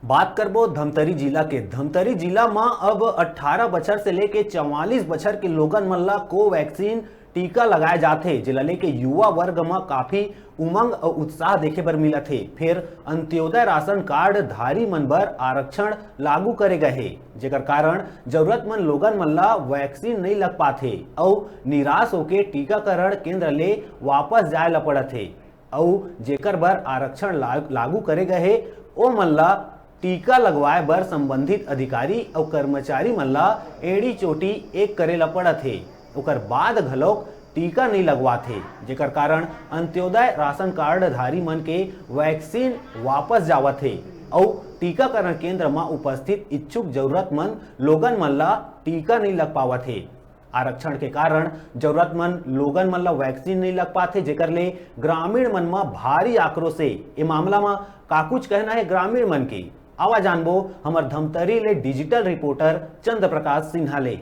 बात करबो धमतरी जिला के। धमतरी जिला में अब 18 बछर से लेके 44 बछर के लोगन मन ला कोवैक्सीन टीका लगाए जाते, जिला लेके युवा वर्ग में काफी उमंग और उत्साह देखे बर मिला थे। फिर अंत्योदय राशन कार्ड धारी मन बर आरक्षण लागू करे गए, जेकर कारण जरूरतमंद लोगन मन ला वैक्सीन नहीं लग पाथे और निराश होके टीकाकरण केंद्र ले वापस जाए ला पड़त थे। और जेकर बर आरक्षण लागू करे गए ओ मन ला टीका लगवाए बर संबंधित अधिकारी और कर्मचारी मन ला एड़ी चोटी एक करे ला पड़त हे। ओकर बाद घलोक टीका नहीं लगवाथे, जेकर कारण अंत्योदय राशन कार्ड धारी मन के वैक्सीन वापस जावत हे और टीकाकरण केंद्र में उपस्थित इच्छुक जरूरतमंद लोगन मन ला टीका नहीं लग पावत हे। आरक्षण के कारण जरूरतमंद लोगन मन ला वैक्सीन नहीं लग पाते, जेकर ले ग्रामीण मन में भारी आक्रोश है। ये मामला में का कुछ कहना है ग्रामीण मन की, आवा जानबो हमर धमतरी ले डिजिटल रिपोर्टर चंद्र प्रकाश सिन्हा ले।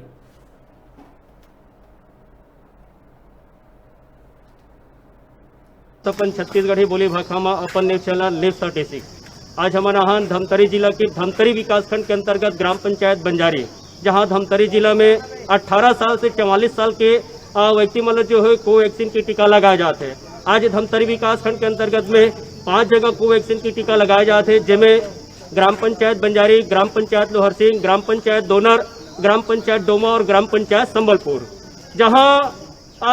अपन छत्तीसगढ़ी बोली भाषा में अपन न्यूज चैनल न्यूज 36। आज हमारा यहाँ धमतरी जिला के धमतरी विकासखंड के अंतर्गत ग्राम पंचायत बंजारी, जहाँ धमतरी जिला में 18 साल से 44 साल के व्यक्ति मतलब जो है कोवैक्सीन की टीका लगाए जाते हैं। आज धमतरी विकासखंड के अंतर्गत में 5 जगह कोवैक्सीन की टीका लगाए जाते हैं, जिनमें ग्राम पंचायत बंजारी, ग्राम पंचायत लोहर सिंह, ग्राम पंचायत दोनर, ग्राम पंचायत डोमा और ग्राम पंचायत संबलपुर। जहाँ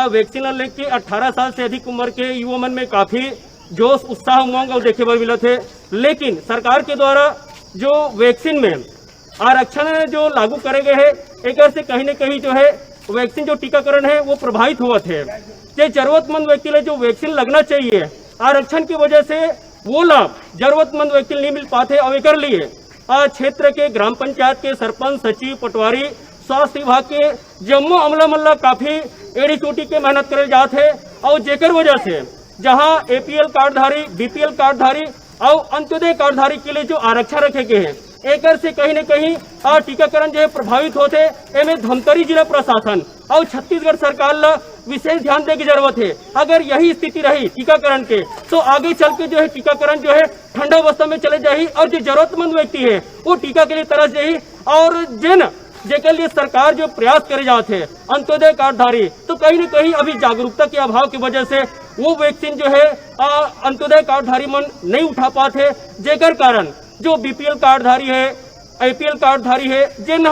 वैक्सीन लेके 18 साल से अधिक उम्र के युवा मन में काफी जोश, उत्साह, उमंग और देखे बर मिला थे। लेकिन सरकार के द्वारा जो वैक्सीन में आरक्षण जो लागू करे गए है, एक से कहीं न कहीं जो है वैक्सीन जो टीकाकरण है वो प्रभावित हुआ थे। जो जरूरतमंद व्यक्ति ले जो वैक्सीन लगना चाहिए, आरक्षण की वजह से वो लाभ जरूरतमंद व्यक्ति नहीं मिल पाते। और एक लिए क्षेत्र के ग्राम पंचायत के सरपंच, सचिव, पटवारी, स्वास्थ्य विभाग के जम्मू अमला मल्ला काफी एड़ी चोटी के मेहनत करे जाते और जेकर वजह से जहां एपीएल कार्डधारी, बीपीएल कार्डधारी और अंत्योदय कार्डधारी के लिए जो आरक्षण रखे गए हैं, एक से कहीं न कहीं टीकाकरण जो है प्रभावित होते। एमें धमतरी जिला प्रशासन और छत्तीसगढ़ सरकार ला विशेष ध्यान देने की जरूरत है। अगर यही स्थिति रही टीकाकरण के, तो आगे चल के जो है टीकाकरण जो है ठंडा अवस्था में चले जाही और जो जरूरतमंद व्यक्ति है वो टीका के लिए तरस जाही। और जिन जेके लिए सरकार जो प्रयास करे जाते हैं अंत्योदय कार्डधारी, तो कहीं न कहीं अभी जागरूकता के अभाव की वजह से वो वैक्सीन जो है अंत्योदय कार्डधारी मन नहीं उठा पाते, जेकर कारण जो बीपीएल कार्डधारी है, आईपीएल कार्डधारी है, जिन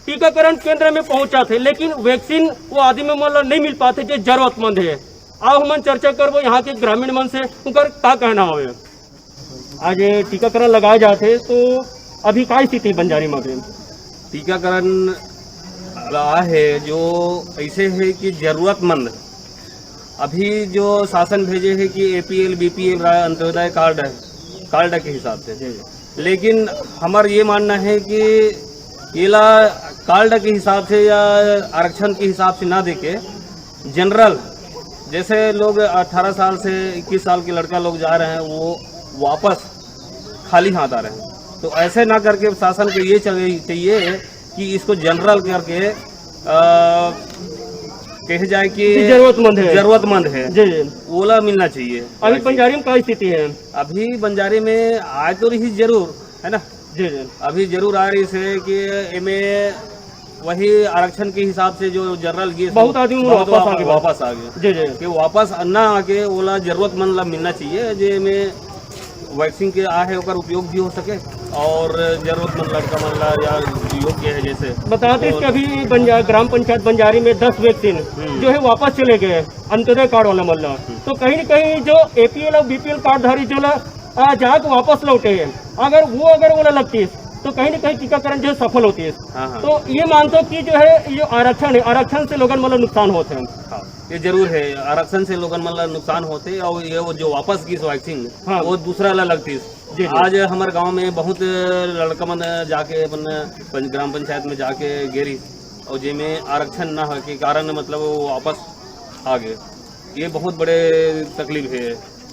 टीकाकरण केंद्र में पहुंचा थे, लेकिन वैक्सीन वो आदमी मन नहीं मिल पाते जो जरूरतमंद है। आओ हम चर्चा करबो यहाँ के ग्रामीण मन से, उनका क्या कहना हो। आज टीकाकरण लगाए जाते तो अभी क्या स्थिति बंजारी में? टीकाकरण रहा है जो ऐसे है कि जरूरतमंद अभी जो शासन भेजे है कि एपीएल बीपीएल अंत्योदय कार्ड के हिसाब से, लेकिन हमारा ये मानना है कि येला कार्ड के हिसाब से या आरक्षण के हिसाब से ना देके जनरल, जैसे लोग 18 साल से 21 साल के लड़का लोग जा रहे हैं वो वापस खाली हाथ आ रहे हैं, तो ऐसे ना करके शासन को ये चाहिए कि इसको जनरल करके कह जाए कि जरूरतमंद है ओला मिलना चाहिए। अभी बंजारी में क्या स्थिति है? अभी बंजारी में आज तो रही जरूर है ना, अभी जरूर आ रही है कि इनमें वही आरक्षण के हिसाब से जो जनरल ये बहुत आदमी वापस आ गए कि वापस ना आके ओला जरूरतमंद ला मिलना चाहिए, जे में वैक्सीन के आहे ओकर उपयोग भी हो सके और जरूरतमंद लड़का मन ला या योग्य है। जैसे बताते कि अभी ग्राम पंचायत बंजारी में 10 वैक्सीन जो है वापस चले गए अंत्योदय कार्ड वाला मल्ला, तो कहीं न कहीं जो एपीएल और बीपीएल कार्डधारी जो जाके वापस लौटे हैं, अगर वो लगती है तो कहीं न कहीं टीकाकरण जो है सफल होती है। तो ये मानते कि जो है ये आरक्षण है, आरक्षण से लोगन मतलब नुकसान होते हैं। ये जरूर है, आरक्षण से लोगन मतलब नुकसान होते हैं और ये वो जो वापस की वैक्सीन वो दूसरा ला लगती है। आज हमारे गांव में बहुत लड़का मन जाके अपन ग्राम पंचायत में जाके गेरी और जिसमें आरक्षण ना हो के कारण मतलब वो वापस आ गए। ये बहुत बड़े तकलीफ है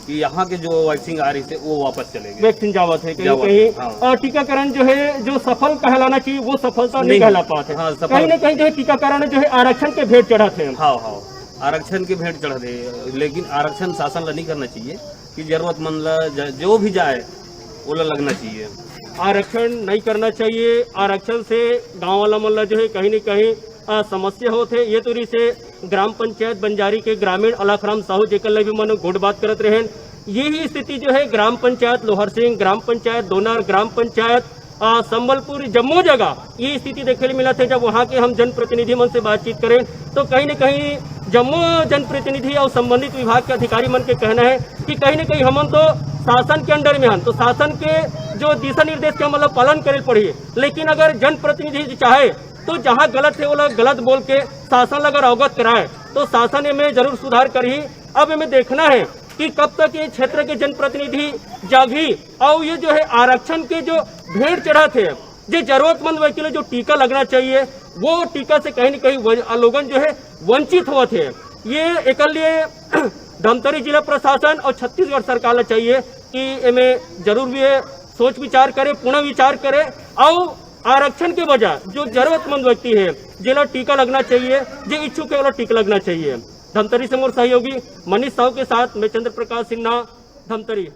कि यहाँ के जो वैक्सीन आ रही थे वो वापस चले गए। वैक्सीन जावत है कहीं टीकाकरण जो है जो सफल कहलाना चाहिए वो सफलता नहीं कहला पाते। कहीं न कहीं जो है टीकाकरण जो है आरक्षण के भेंट चढ़ा थे। आरक्षण के भेंट चढ़ा दे, लेकिन आरक्षण शासन ला नहीं करना चाहिए कि जरूरतमंद ला जो भी जाए वो लगना चाहिए। आरक्षण नहीं करना चाहिए। आरक्षण से गांव वाला मोहल्ला जो है कहीं न कहीं समस्या होते। ये तोरी से ग्राम पंचायत बंजारी के ग्रामीण अलखराम साहू जेकर लगे भी मनो घोट बात करत रहे। यही स्थिति जो है ग्राम पंचायत लोहर सिंह, ग्राम पंचायत दोनर, ग्राम पंचायत संबलपुर, जम्मू जगह ये स्थिति देखे मिला थे। जब वहाँ के हम जनप्रतिनिधि मन से बातचीत करें तो कहीं न कहीं जम्मू जनप्रतिनिधि और संबंधित विभाग के अधिकारी मन के कहना है कि कहीं न कहीं हमन तो शासन के अंडर में हन, तो शासन के जो दिशा निर्देश के मतलब पालन करे पड़िए। लेकिन अगर जनप्रतिनिधि चाहे तो जहाँ गलत है वो लोग गलत बोल के शासन अगर अवगत कराए तो शासन में जरूर सुधार करी। अब हमें देखना है कि कब तक ये क्षेत्र के जनप्रतिनिधि जागी और ये जो है आरक्षण के जो भेड़ चढ़ा थे, जो जरूरतमंद व्यक्ति को जो टीका लगना चाहिए वो टीका से कहीं न कहीं लोगन जो है वंचित हुआ थे। ये एक लिए धमतरी जिला प्रशासन और छत्तीसगढ़ सरकार चाहिए कि इनमें जरूर भी सोच विचार करे, पुनः विचार करे और आरक्षण के बजाय जो जरूरतमंद व्यक्ति है जिला टीका लगना चाहिए, जो इच्छुक है वो टीका लगना चाहिए। धमतरी से मोर सहयोगी मनीष साहू के साथ मैं चंद्र प्रकाश सिन्हा, धमतरी।